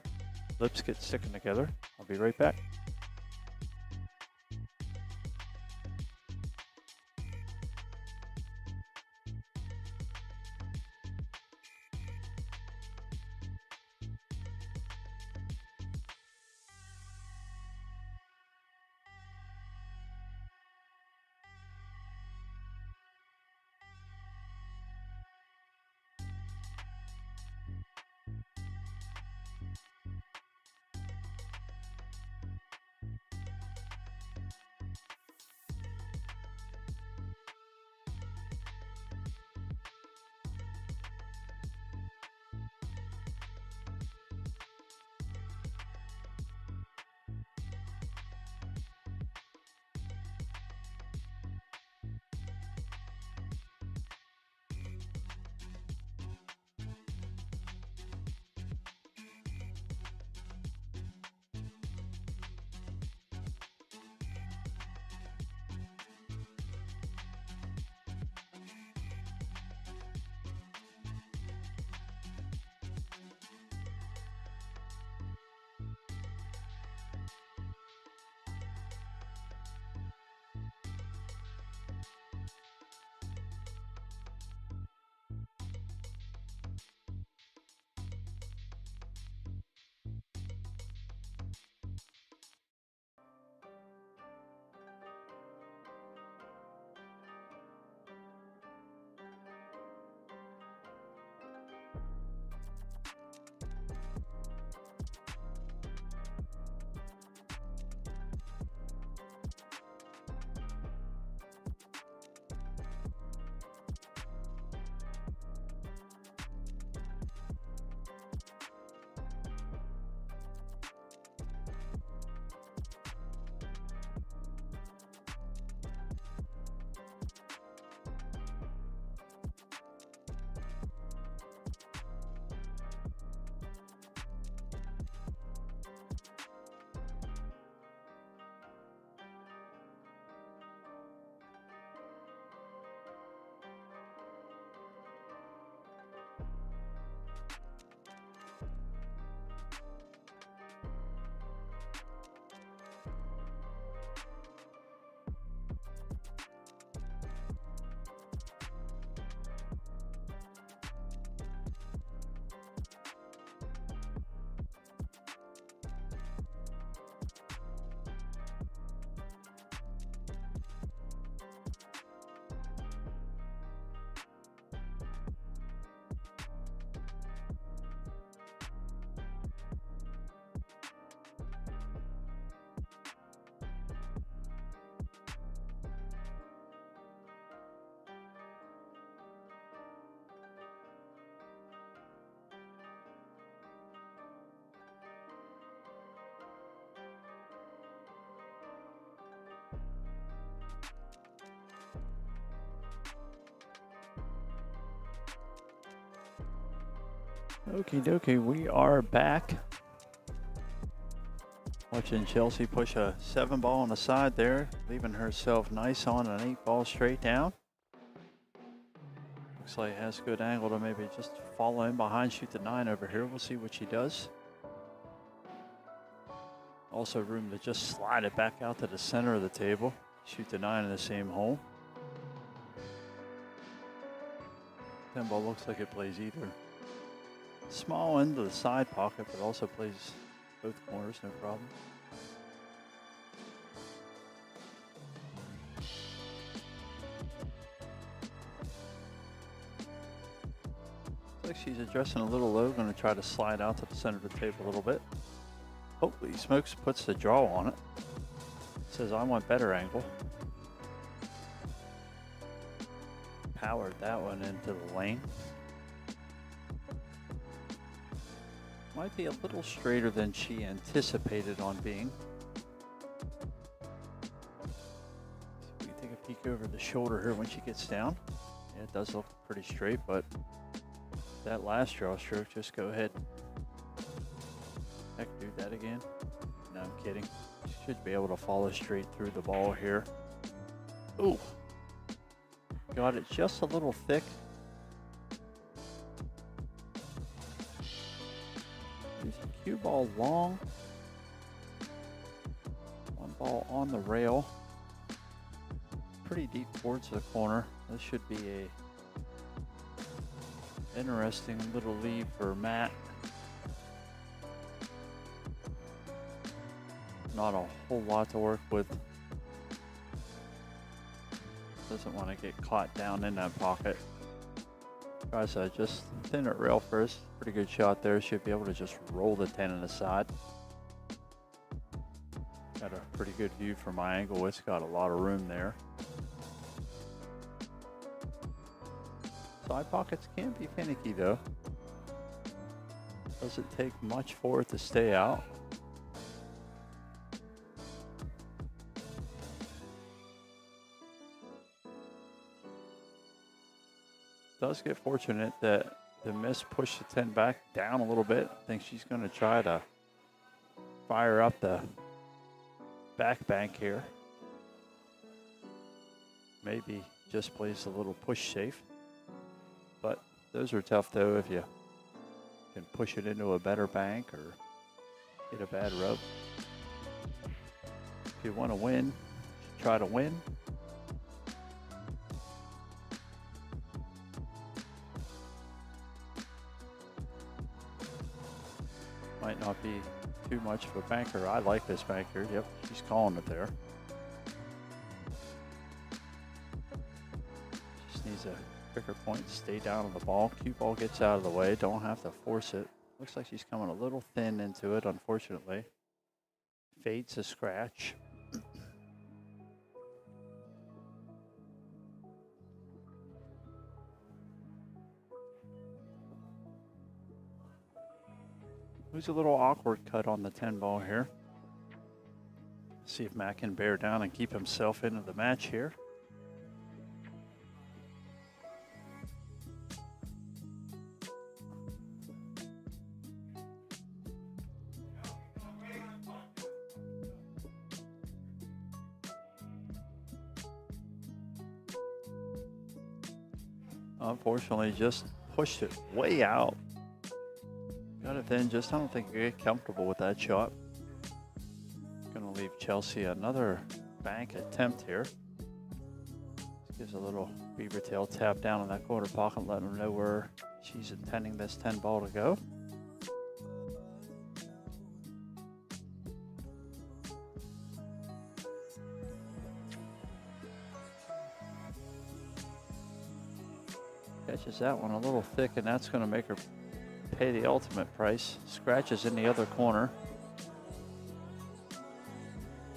lips get sticking together. I'll be right back. Okie dokie, we are back. Watching Chelsea push a 7-ball on the side there, leaving herself nice on an 8-ball straight down. Looks like it has good angle to maybe just follow in behind, shoot the 9 over here. We'll see what she does. Also room to just slide it back out to the center of the table. Shoot the 9 in the same hole. 10-ball looks like it plays either small end of the side pocket, but also plays both corners, no problem. Looks like she's addressing a little low, going to try to slide out to the center of the table a little bit. Hopefully Smokes puts the draw on it. Says I want better angle. Powered that one into the lane. Might be a little straighter than she anticipated on being. We can take a peek over the shoulder here when she gets down. Yeah, it does look pretty straight, but that last draw stroke, just go ahead. Heck, do that again. No, I'm kidding. Should be able to follow straight through the ball here. Ooh. Got it just a little thick. Cue ball long. One ball on the rail. Pretty deep towards the corner. This should be a interesting little lead for Matt. Not a whole lot to work with. Doesn't want to get caught down in that pocket. Tries to just thin it rail first. Pretty good shot there. Should be able to just roll the 10 in the side. Got a pretty good view from my angle. It's got a lot of room there. Side pockets can be finicky though. Doesn't take much for it to stay out. Does get fortunate that the miss pushed the 10 back down a little bit. I think she's going to try to fire up the back bank here. Maybe just plays a little push safe. But those are tough though if you can push it into a better bank or get a bad rub. If you want to win, try to win. Might not be too much of a banker. I like this banker. Yep, she's calling it there. Just needs a quicker point. Stay down on the ball. Cue ball gets out of the way. Don't have to force it. Looks like she's coming a little thin into it, unfortunately. Fades a scratch. It was a little awkward cut on the 10 ball here. See if Matt can bear down and keep himself into the match here. Unfortunately, just pushed it way out. Got it then, just I don't think you get comfortable with that shot. Gonna leave Chelsea another bank attempt here. Just gives a little beaver tail tap down in that quarter pocket, letting her know where she's intending this 10 ball to go. Catches that one a little thick, and that's gonna make her pay the ultimate price. Scratches in the other corner.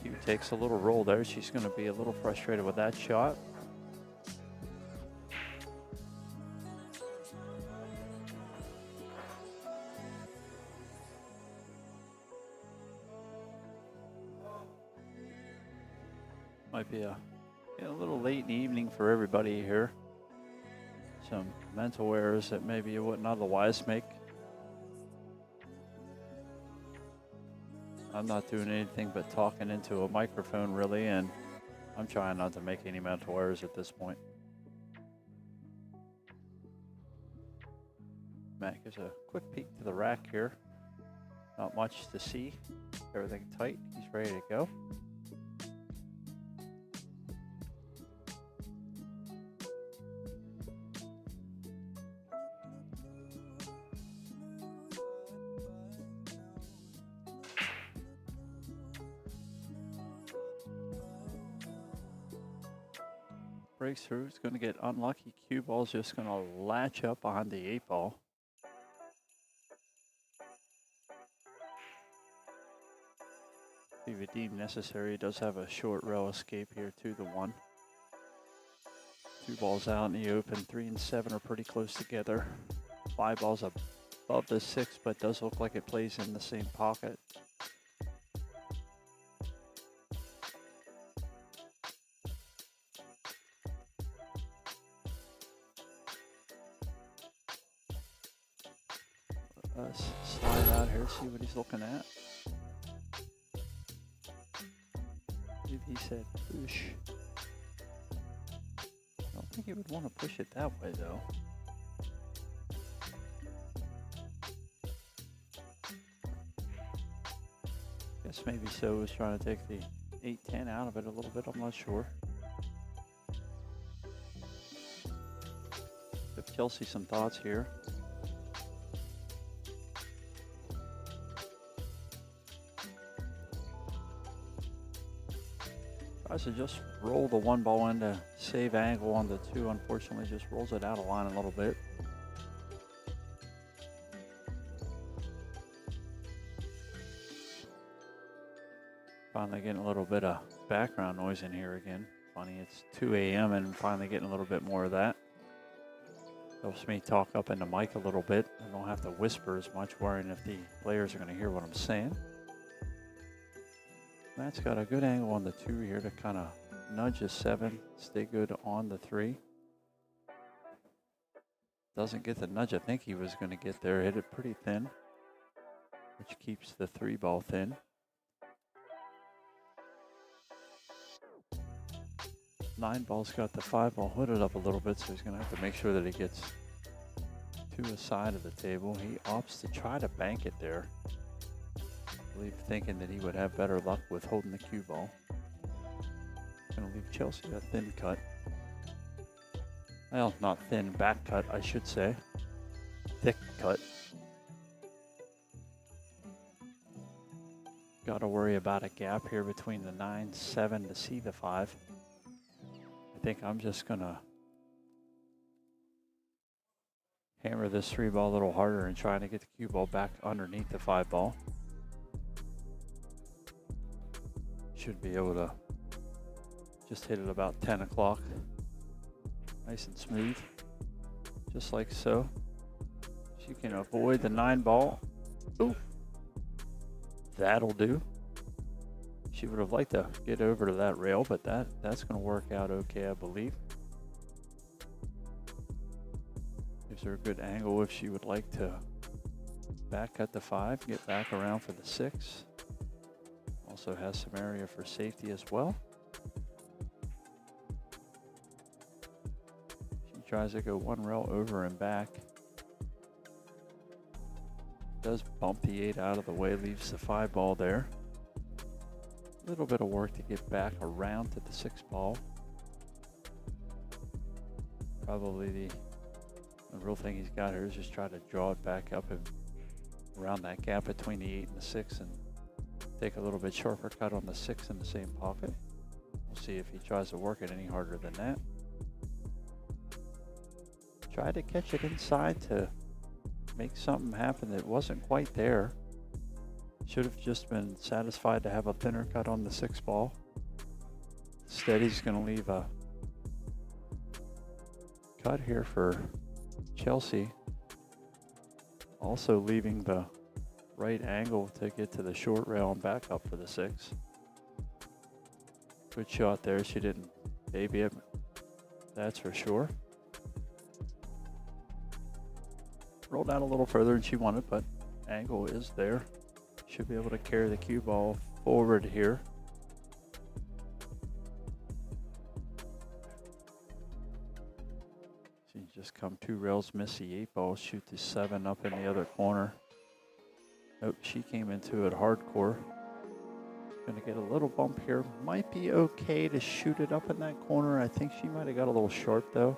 Q takes a little roll there. She's going to be a little frustrated with that shot. Might be a little late in the evening for everybody here. Some mental errors that maybe you wouldn't otherwise make. I'm not doing anything but talking into a microphone really, and I'm trying not to make any mental errors at this point. Matt gives a quick peek to the rack here. Not much to see. Everything tight. He's ready to go. Breaks through. It's going to get unlucky. Cue ball's just going to latch up behind the 8 ball. If it deemed necessary, it does have a short rail escape here to the 1. 2 balls out in the open. 3 and 7 are pretty close together. 5 balls above the 6, but does look like it plays in the same pocket. Let's slide out here, see what he's looking at. Maybe he said push. I don't think he would want to push it that way though. Guess maybe so was trying to take the 8-10 out of it a little bit, I'm not sure. Give Chelsea some thoughts here. Tries to just roll the 1 ball in to save angle on the 2. Unfortunately, just rolls it out of line a little bit. Finally getting a little bit of background noise in here again. Funny, it's 2 a.m. and finally getting a little bit more of that. Helps me talk up in the mic a little bit. I don't have to whisper as much, worrying if the players are going to hear what I'm saying. Matt's got a good angle on the 2 here to kind of nudge a 7, stay good on the 3. Doesn't get the nudge I think he was going to get there. Hit it pretty thin, which keeps the 3 ball thin. Nine ball's got the 5 ball hooded up a little bit, so he's going to have to make sure that he gets to the side of the table. He opts to try to bank it there. I believe thinking that he would have better luck with holding the cue ball. Going to leave Chelsea a thin cut. Well, not thin, back cut, I should say. Thick cut. Got to worry about a gap here between the 9-7 to see the 5. I think I'm just going to hammer this 3 ball a little harder and trying to get the cue ball back underneath the 5 ball. Should be able to just hit it about 10 o'clock. Nice and smooth, just like so. She can avoid the 9 ball. Ooh, that'll do. She would have liked to get over to that rail, but that's going to work out okay, I believe. Gives her a good angle if she would like to back cut the 5, get back around for the 6. Also has some area for safety as well. She tries to go 1 rail over and back. Does bump the 8 out of the way, leaves the 5 ball there. A little bit of work to get back around to the 6 ball. Probably the real thing he's got here is just try to draw it back up and around that gap between the 8 and the 6 and take a little bit sharper cut on the 6 in the same pocket. We'll see if he tries to work it any harder than that. Try to catch it inside to make something happen that wasn't quite there. Should have just been satisfied to have a thinner cut on the 6 ball. Instead, he's going to leave a cut here for Chelsea. Also leaving the right angle to get to the short rail and back up for the 6. Good shot there. She didn't baby it, that's for sure. Rolled out a little further than she wanted, but angle is there. Should be able to carry the cue ball forward here. She just come 2 rails, miss the 8 ball, shoot the 7 up in the other corner. Nope, she came into it hardcore. Gonna get a little bump here. Might be okay to shoot it up in that corner. I think she might have got a little short though.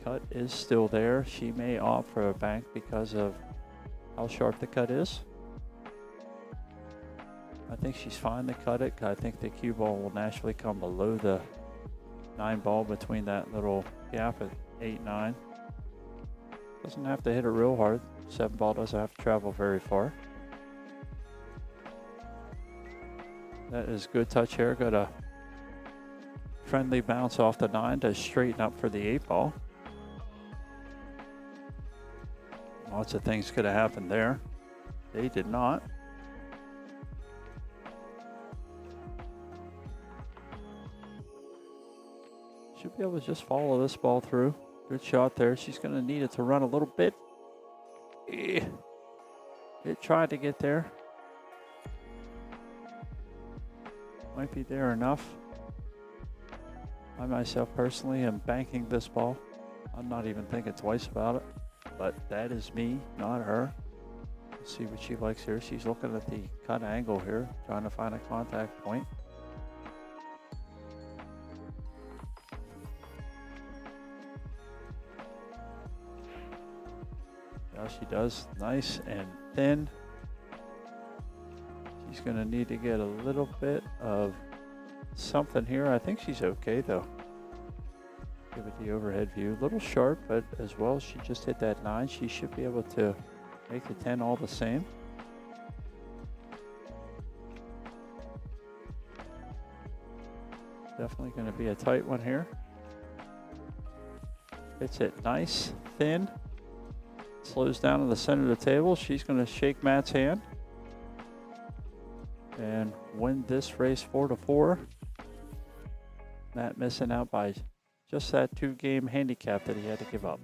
Cut is still there. She may opt for a bank because of how sharp the cut is. I think she's fine to cut it. I think the cue ball will naturally come below the 9 ball between that little gap at 8-9. Doesn't have to hit it real hard. 7 ball doesn't have to travel very far. That is good touch here. Got a friendly bounce off the 9 to straighten up for the 8 ball. Lots of things could have happened there. They did not. Should be able to just follow this ball through. Good shot there. She's going to need it to run a little bit. It tried to get there. Might be there enough. I myself personally am banking this ball. I'm not even thinking twice about it. But that is me, not her. Let's see what she likes here. She's looking at the cut angle here, trying to find a contact point. Now she does. Nice and thin. She's going to need to get a little bit of something here. I think she's okay though. Give it the overhead view. A little sharp, but as well, she just hit that 9. She should be able to make the 10 all the same. Definitely going to be a tight one here. Hits it nice, thin. Slows down to the center of the table. She's going to shake Matt's hand and win this race 4-4. Matt missing out by just that 2-game handicap that he had to give up.